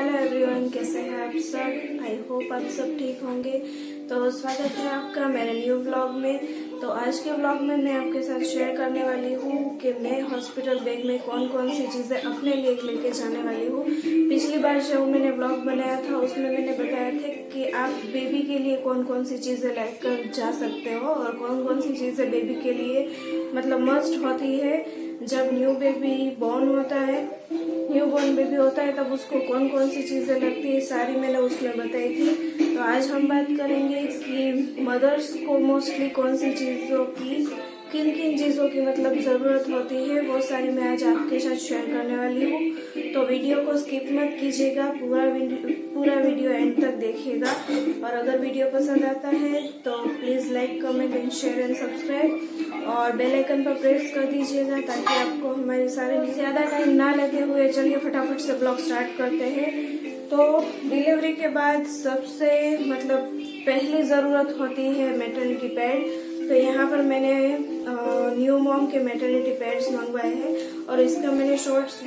Hello everyone, कैसे हैं आप सब। आई होप आप सब ठीक होंगे। तो स्वागत है आपका मेरे न्यू व्लॉग में। तो आज के व्लॉग में मैं आपके साथ शेयर करने वाली हूँ कि मैं हॉस्पिटल बैग में कौन कौन सी चीज़ें अपने लिए लेके जाने वाली हूँ। पिछली बार जब मैंने व्लॉग बनाया था उसमें मैंने बताया था कि आप बेबी के लिए कौन कौन सी चीज़ें लेकर जा सकते हो और कौन कौन सी चीज़ें बेबी के लिए मतलब मस्ट होती है। जब न्यू बेबी बॉर्न होता है, न्यू बॉर्न बेबी होता है, तब उसको कौन कौन सी चीज़ें लगती है सारी मैंने उसमें बताई थी। तो आज हम बात करेंगे कि मदर्स को मोस्टली कौन सी चीज़ों की किन किन चीज़ों की मतलब ज़रूरत होती है, वो सारी मैं आज आपके साथ शेयर करने वाली हूँ। तो वीडियो को स्किप मत कीजिएगा, पूरा वीडियो एंड तक देखिएगा। और अगर वीडियो पसंद आता है तो please like, comment and share and subscribe और बेल आइकन पर प्रेस कर दीजिएगा ताकि आपको हमारी सारी ज़्यादा टाइम ना लेते हुए चलिए फटाफट से ब्लॉग स्टार्ट करते हैं। तो डिलीवरी के बाद सबसे मतलब पहली ज़रूरत होती है मैटरनिटी पैड। तो यहाँ पर मैंने न्यू मॉम के मैटरनिटी पैड्स मंगवाए हैं और इसका मैंने शॉर्ट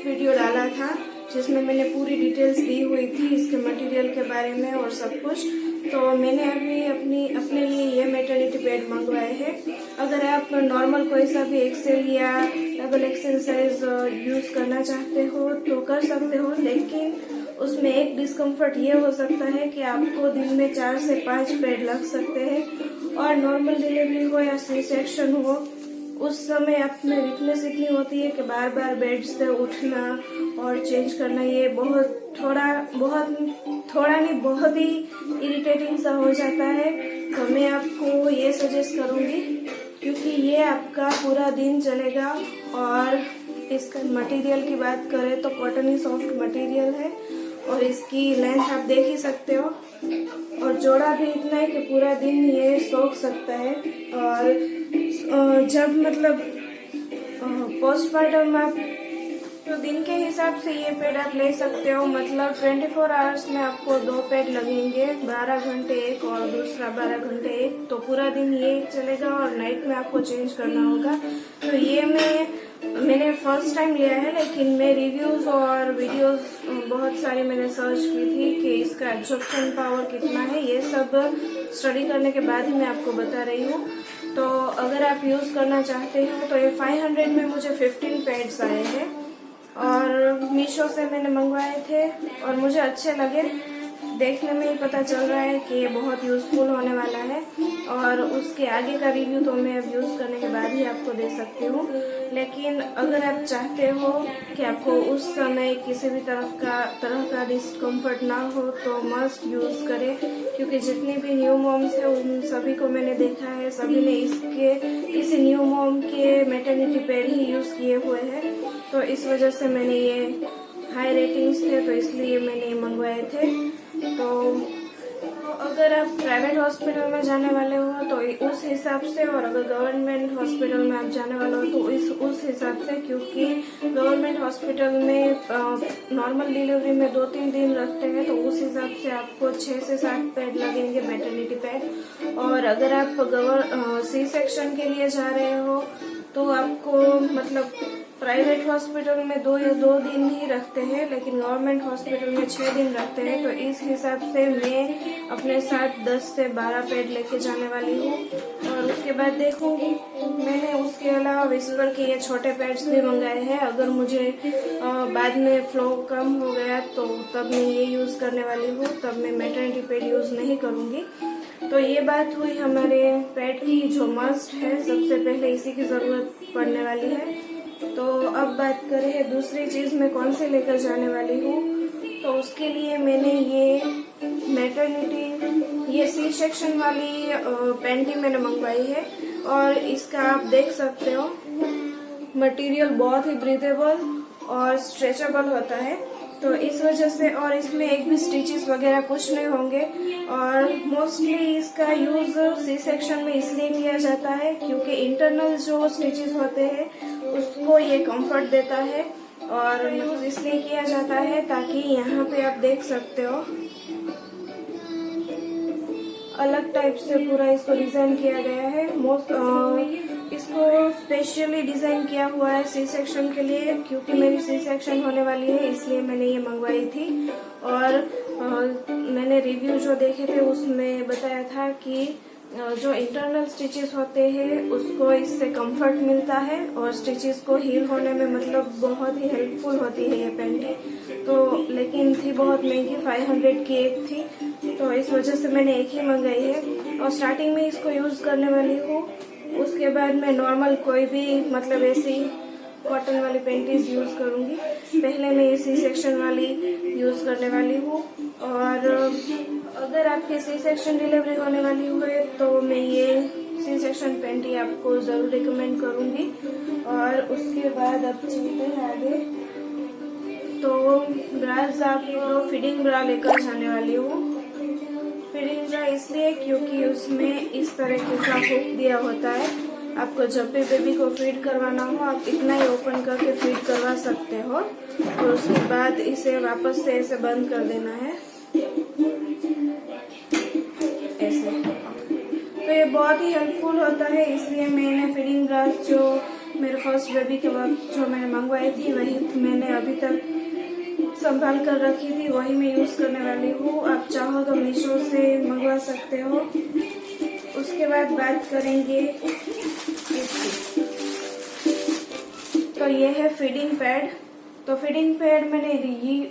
वीडियो डाला था जिसमें मैंने पूरी डिटेल्स दी हुई थी इसके मटेरियल के बारे में और सब कुछ। तो मैंने अभी अपने लिए ये मैटरनिटी पैड मंगवाए हैं। अगर आप नॉर्मल कोई सा भी एक्सेल या डबल एक्सेल साइज यूज करना चाहते हो तो कर सकते हो, लेकिन उसमें एक डिस्कम्फर्ट ये हो सकता है कि आपको दिन में 4 से 5 पैड लग सकते हैं। और नॉर्मल डिलीवरी हो या सी सेक्शन हो, उस समय आप में वीकनेस इतनी होती है कि बार बार बेड से उठना और चेंज करना ये बहुत ही इरिटेटिंग सा हो जाता है। तो मैं आपको ये सजेस्ट करूंगी, क्योंकि ये आपका पूरा दिन चलेगा। और इसका मटेरियल की बात करें तो कॉटन सॉफ्ट मटेरियल है और इसकी लेंथ आप देख ही सकते हो और चौड़ा भी इतना है कि पूरा दिन ये सोख सकता है। और जब मतलब पोस्टमार्टम आप तो दिन के हिसाब से ये पैड आप ले सकते हो। मतलब 24 आवर्स में आपको 2 पैड लगेंगे, 12 घंटे एक और दूसरा 12 घंटे एक। तो पूरा दिन ये चलेगा और नाइट में आपको चेंज करना होगा। तो ये मैंने फर्स्ट टाइम लिया है, लेकिन मैं रिव्यूज और वीडियोस बहुत सारे मैंने सर्च की थी कि इसका एब्जॉर्प्शन पावर कितना है। ये सब स्टडी करने के बाद ही मैं आपको बता रही हूँ। तो अगर आप यूज करना चाहते हो तो ये 500 में मुझे 15 पैड्स आए हैं और मीशो से मैंने मंगवाए थे और मुझे अच्छे लगे। देखने में ही पता चल रहा है कि ये बहुत यूजफुल होने वाला है। और उसके आगे का रिव्यू तो मैं अब यूज करने के बाद ही आपको दे सकती हूँ। लेकिन अगर आप चाहते हो कि आपको उस समय किसी भी तरह का डिस्कम्फर्ट ना हो तो मस्ट यूज करें, क्योंकि जितनी भी न्यू मॉम्स है उन सभी को मैंने देखा है, सभी ने इस न्यू मॉम के मैटरनिटी पैड ही यूज किए हुए हैं। तो इस वजह से मैंने ये हाई रेटिंग्स थे तो इसलिए मैंने ये मंगवाए थे। तो अगर आप प्राइवेट हॉस्पिटल में जाने वाले हो तो उस हिसाब से, और अगर गवर्नमेंट हॉस्पिटल में आप जाने वाले हो तो उस हिसाब से, क्योंकि गवर्नमेंट हॉस्पिटल में नॉर्मल डिलीवरी में 2-3 दिन रखते हैं। तो उस हिसाब से आपको 6 से 7 पैड लगेंगे मैटरनिटी पैड। और अगर आप सी सेक्शन के लिए जा रहे हो तो आपको मतलब प्राइवेट हॉस्पिटल में 2 दिन ही रखते हैं, लेकिन गवर्नमेंट हॉस्पिटल में 6 दिन रखते हैं। तो इस हिसाब से मैं अपने साथ 10 से 12 पैड लेके जाने वाली हूँ और उसके बाद देखूंगी। मैंने उसके अलावा विस्पर के ये छोटे पैड्स भी मंगाए हैं। अगर मुझे बाद में फ्लो कम हो गया तो तब मैं ये यूज करने वाली हूँ, तब मैं मैटरनिटी पैड यूज नहीं करूंगी। तो ये बात हुई हमारे पैड की जो मस्ट है, सबसे पहले इसी की जरूरत पड़ने वाली है। तो अब बात करें दूसरी चीज मैं कौन से लेकर जाने वाली हूँ। तो उसके लिए मैंने ये सी सेक्शन वाली पैंटी मैंने मंगवाई है और इसका आप देख सकते हो मटेरियल बहुत ही ब्रीदेबल और स्ट्रेचेबल होता है। तो इस वजह से, और इसमें एक भी स्टिचेस वगैरह कुछ नहीं होंगे। और मोस्टली इसका यूज सी सेक्शन में इसलिए किया जाता है क्योंकि इंटरनल जो स्टिचेस होते हैं उसको ये कंफर्ट देता है। और यूज इसलिए किया जाता है ताकि यहाँ पे आप देख सकते हो अलग टाइप से पूरा इसको डिजाइन किया गया है। इसको स्पेशली डिजाइन किया हुआ है सी सेक्शन के लिए, क्योंकि मेरी सी सेक्शन होने वाली है, इसलिए मैंने ये मंगवाई थी। और मैंने रिव्यू जो देखे थे उसमें बताया था कि जो इंटरनल स्टिचेस होते हैं उसको इससे कंफर्ट मिलता है और स्टिचेस को हील होने में मतलब बहुत ही हेल्पफुल होती है ये पैंटी। तो लेकिन थी बहुत महंगी, 500 की एक थी, तो इस वजह से मैंने एक ही मंगाई है और स्टार्टिंग में इसको यूज करने वाली हूँ। उसके बाद मैं नॉर्मल कोई भी मतलब ऐसी कॉटन वाली पैंटीज यूज करूंगी। पहले मैं ये सी सेक्शन वाली यूज करने वाली हूँ। और अगर आपके सी सेक्शन डिलीवरी होने वाली है तो मैं ये सी सेक्शन पैंटी आपको जरूर रिकमेंड करूंगी। और उसके बाद अब चलते हैं आगे। तो ब्रास आपको फीडिंग ब्रा लेकर जाने वाली हूँ। फीडिंग ब्रा इसलिए क्योंकि उसमें इस तरह का हुक दिया होता है। आपको जब भी बेबी को फीड करवाना हो आप इतना ही ओपन करके फीड करवा सकते हो और उसके बाद इसे वापस से ऐसे बंद कर देना है ऐसे। तो ये बहुत ही हेल्पफुल होता है, इसलिए मैंने फीडिंग ब्रास जो मेरे फर्स्ट बेबी के वक्त जो मैंने मंगवाई थी वही मैंने अभी तक संभाल कर रखी थी, वही मैं यूज करने वाली हूँ। आप चाहो तो मीशो से मंगवा सकते हो। उसके बाद बात करेंगे इसकी। तो ये है फीडिंग पैड। तो फीडिंग पैड मैंने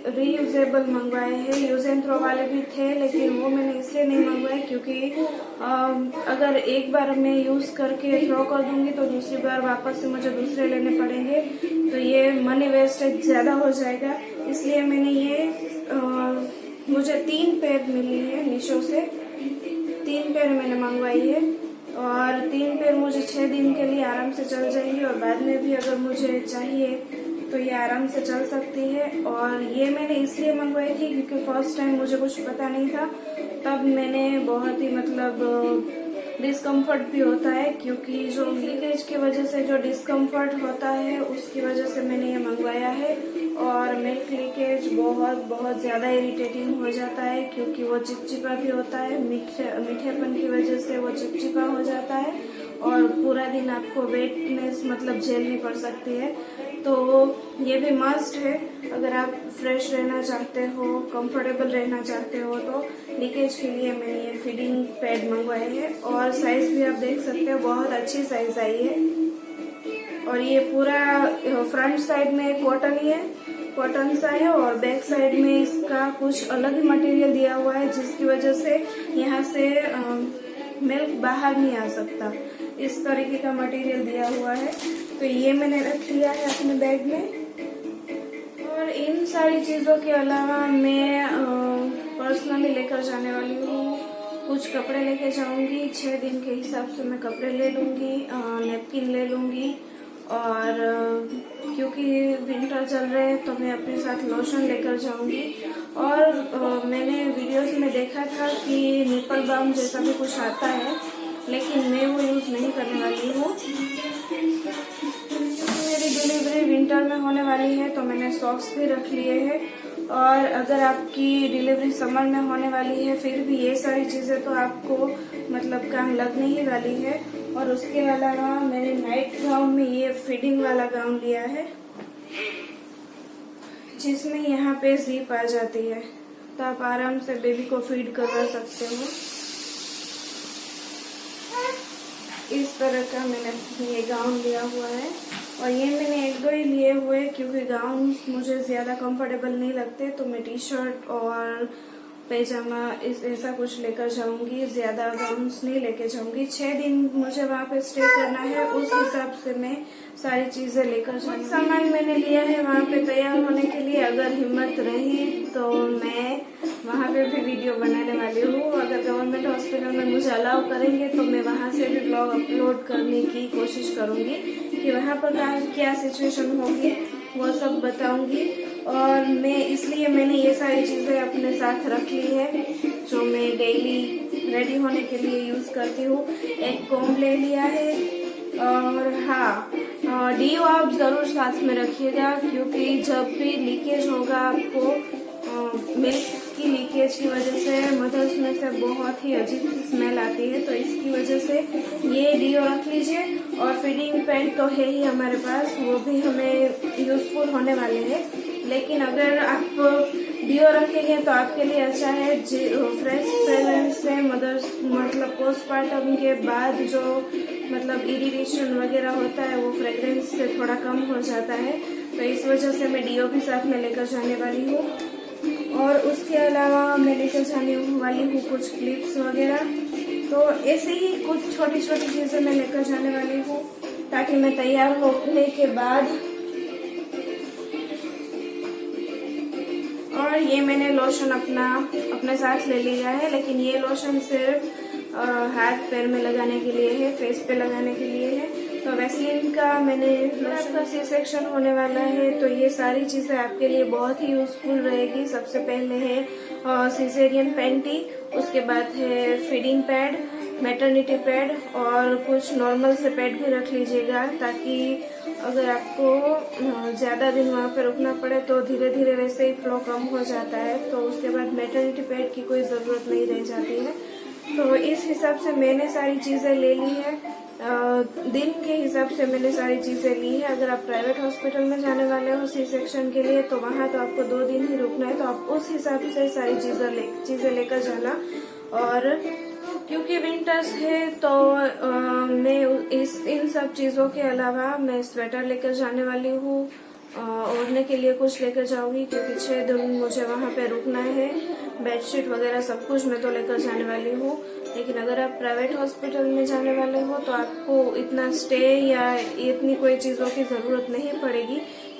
रीयूजेबल मंगवाए हैं। यूज एंड थ्रो वाले भी थे लेकिन वो मैंने इसलिए नहीं मंगवाए क्योंकि अगर एक बार मैं यूज करके थ्रो कर दूंगी तो दूसरी बार वापस से मुझे दूसरे लेने पड़ेंगे, तो ये मनी वेस्टेज ज्यादा हो जाएगा। इसलिए मैंने ये मुझे 3 पेयर मिली है मीशो से। 3 पेयर मैंने मंगवाई है और 3 पेयर मुझे 6 दिन के लिए आराम से चल जाएंगी और बाद में भी अगर मुझे चाहिए तो ये आराम से चल सकती है। और ये मैंने इसलिए मंगवाई थी क्योंकि फर्स्ट टाइम मुझे कुछ पता नहीं था, तब मैंने बहुत ही मतलब डिस्कम्फर्ट भी होता है क्योंकि जो लीकेज की वजह से जो डिस्कम्फर्ट होता है उसकी वजह से मैंने ये मंगवाया है। और मिल्क लीकेज बहुत ज्यादा इरिटेटिंग हो जाता है क्योंकि वो चिपचिपा भी होता है, मीठेपन की वजह से वो चिपचिपा हो जाता है और पूरा दिन आपको वेटनेस मतलब झेलनी पड़ सकती है। तो ये भी मस्ट है अगर आप फ्रेश रहना चाहते हो, कंफर्टेबल रहना चाहते हो। तो लीकेज के लिए मैंने ये फीडिंग पैड मंगवाए हैं और साइज भी आप देख सकते हो, बहुत अच्छी साइज आई है। और ये पूरा फ्रंट साइड में कॉटन ही है, कॉटन सा है और बैक साइड में इसका कुछ अलग ही मटेरियल दिया हुआ है जिसकी वजह से यहाँ से मिल्क बाहर नहीं आ सकता, इस तरीके का मटेरियल दिया हुआ है। तो ये मैंने रख लिया है अपने बैग में। और इन सारी चीजों के अलावा मैं पर्सनली लेकर जाने वाली हूँ, कुछ कपड़े लेके जाऊंगी। 6 दिन के हिसाब से मैं कपड़े ले लूंगी, नैपकिन ले लूंगी और क्योंकि विंटर चल रहे हैं तो मैं अपने साथ लोशन लेकर जाऊंगी। और मैंने वीडियोस में देखा था कि निपल बाम जैसा भी कुछ आता है लेकिन मैं वो यूज नहीं करने वाली हूँ। मेरी डिलीवरी विंटर में होने वाली है तो मैंने सॉक्स भी रख लिए हैं। और अगर आपकी डिलीवरी समर में होने वाली है फिर भी ये सारी चीजें तो आपको मतलब काम लगने ही वाली है। और उसके अलावा मैंने नाइट गाउन में ये फीडिंग वाला गाउन लिया है जिसमें यहाँ पे जिप आ जाती है, तो आप आराम से बेबी को फीड करवा सकते हो। इस तरह का मैंने ये गाउन लिया हुआ है और ये मैंने 1-2 ही लिए हुए क्योंकि गाउन मुझे ज्यादा कंफर्टेबल नहीं लगते, तो मैं टी शर्ट और पैजामा ऐसा कुछ लेकर जाऊंगी, ज्यादा गाउन्स नहीं लेके जाऊंगी। 6 दिन मुझे वहाँ पे स्टे करना है, उस हिसाब से मैं सारी चीजें लेकर जाऊंगी। सामान मैंने लिया है वहाँ पे तैयार होने के लिए, अगर हिम्मत रही तो मैं वहाँ पे भी वीडियो बनाने वाली हूँ। अगर गवर्नमेंट हॉस्पिटल में मुझे अलाउ करेंगे तो मैं वहाँ से भी ब्लॉग अपलोड करने की कोशिश करूंगी कि वहाँ पर क्या सिचुएशन होगी वो सब बताऊंगी। और मैं इसलिए मैंने ये सारी चीजें अपने साथ रख ली है जो मैं डेली रेडी होने के लिए यूज करती हूँ। एक कॉम्ब ले लिया है और हाँ, डीओ आप जरूर साथ में रखिएगा क्योंकि जब भी लीकेज होगा आपको मिल्क की लीकेज की वजह से मदर्स में से बहुत ही अजीब सी स्मेल आती है, तो इसकी वजह से ये डीओ रख लीजिए। और फीडिंग पैड तो है ही हमारे पास, वो भी हमें यूजफुल होने वाले हैं। लेकिन अगर आप डिओ रखेंगे तो आपके लिए अच्छा है। फ्रेश फ्रेग्रेंस से मतलब पोस्टमार्टम के बाद जो मतलब इरिटेशन वगैरह होता है वो फ्रेग्रेंस से थोड़ा कम हो जाता है। तो इस वजह से मैं डिओ भी साथ में लेकर जाने वाली हूँ। और उसके अलावा मैं लेकर जाने वाली हूँ कुछ क्लिप्स वगैरह। तो ऐसे ही कुछ छोटी छोटी चीजें मैं लेकर जाने वाली हूँ ताकि मैं तैयार होने के बाद। और ये मैंने लोशन अपने साथ ले लिया है, लेकिन ये लोशन सिर्फ हाथ पैर में लगाने के लिए है, फेस पे लगाने के लिए है। तो वैसलीन का मैंने लोशन का सी सेक्शन होने वाला है, तो ये सारी चीजें आपके लिए बहुत ही यूजफुल रहेगी। सबसे पहले है सिजेरियन पैंटी, उसके बाद है फीडिंग पैड, मैटरनिटी पैड और कुछ नॉर्मल से पैड भी रख लीजिएगा, ताकि अगर आपको ज्यादा दिन वहाँ पे रुकना पड़े तो धीरे धीरे वैसे ही फ्लो कम हो जाता है। तो उसके बाद मैटरनिटी पैड की कोई जरूरत नहीं रह जाती है। तो इस हिसाब से मैंने सारी चीजें ले ली है, दिन के हिसाब से मैंने सारी चीजें ली है। अगर आप प्राइवेट हॉस्पिटल में जाने वाले हो सी सेक्शन के लिए तो वहाँ तो आपको 2 दिन ही रुकना है, तो आप उस हिसाब से सारी चीजें लेकर जाना। और क्योंकि विंटर्स है तो मैं इन सब चीजों के अलावा मैं स्वेटर लेकर जाने वाली हूँ, ओढ़ने के लिए कुछ लेकर जाऊंगी क्योंकि 6 दिन मुझे वहाँ पे रुकना है। बेडशीट वगैरह सब कुछ मैं तो लेकर जाने वाली हूँ। लेकिन अगर आप प्राइवेट हॉस्पिटल में जाने वाले हो तो आपको इतना स्टे या इतनी कोई चीजों की जरूरत नहीं पड़ेगी,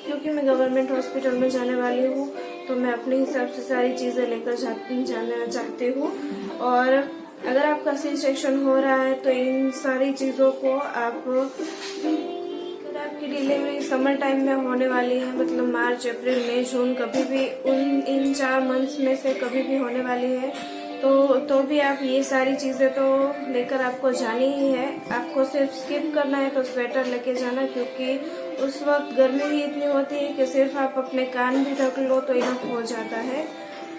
क्योंकि मैं गवर्नमेंट हॉस्पिटल में जाने वाली हूँ। तो मैं अपने हिसाब से सारी चीजें लेकर जाना चाहती हूँ। और अगर आपका सी सेक्शन हो रहा है तो इन सारी चीजों को आपकी डिलीवरी समर टाइम में होने वाली है, मतलब मार्च अप्रैल मई जून, कभी भी इन 4 मंथ्स में से कभी भी होने वाली है, तो भी आप ये सारी चीजें तो लेकर आपको जानी ही है। आपको सिर्फ स्किप करना है तो स्वेटर लेके जाना, क्योंकि उस वक्त गर्मी ही इतनी होती है कि सिर्फ आप अपने कान भी ढक लो तो इनफ हो जाता है।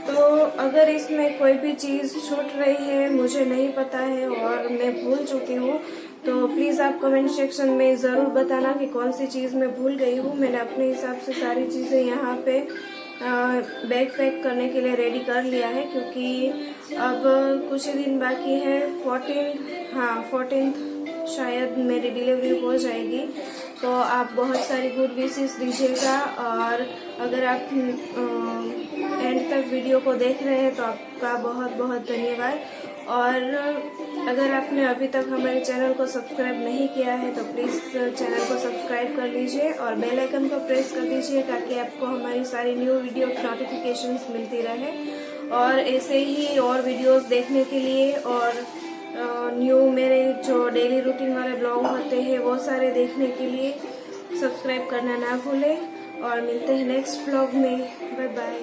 तो अगर इसमें कोई भी चीज छूट रही है, मुझे नहीं पता है और मैं भूल चुकी हूँ, तो प्लीज आप कमेंट सेक्शन में जरूर बताना कि कौन सी चीज मैं भूल गई हूँ। मैंने अपने हिसाब से सारी चीजें यहाँ पे बैग पैक करने के लिए रेडी कर लिया है, क्योंकि अब कुछ ही दिन बाकी है। 14 शायद मेरी डिलीवरी हो जाएगी। तो आप बहुत सारी गुड विशेस दीजिएगा, और अगर आप एंड तक वीडियो को देख रहे हैं तो आपका बहुत बहुत धन्यवाद। और अगर आपने अभी तक हमारे चैनल को सब्सक्राइब नहीं किया है तो प्लीज चैनल को सब्सक्राइब कर लीजिए और बेल आइकन को प्रेस कर दीजिए, ताकि आपको हमारी सारी न्यू वीडियो की नोटिफिकेशंस मिलती रहे। और ऐसे ही और वीडियोस देखने के लिए और न्यू मेरे जो डेली रूटीन वाले ब्लॉग होते हैं वो सारे देखने के लिए सब्सक्राइब करना ना भूलें। और मिलते हैं नेक्स्ट ब्लॉग में। Bye bye.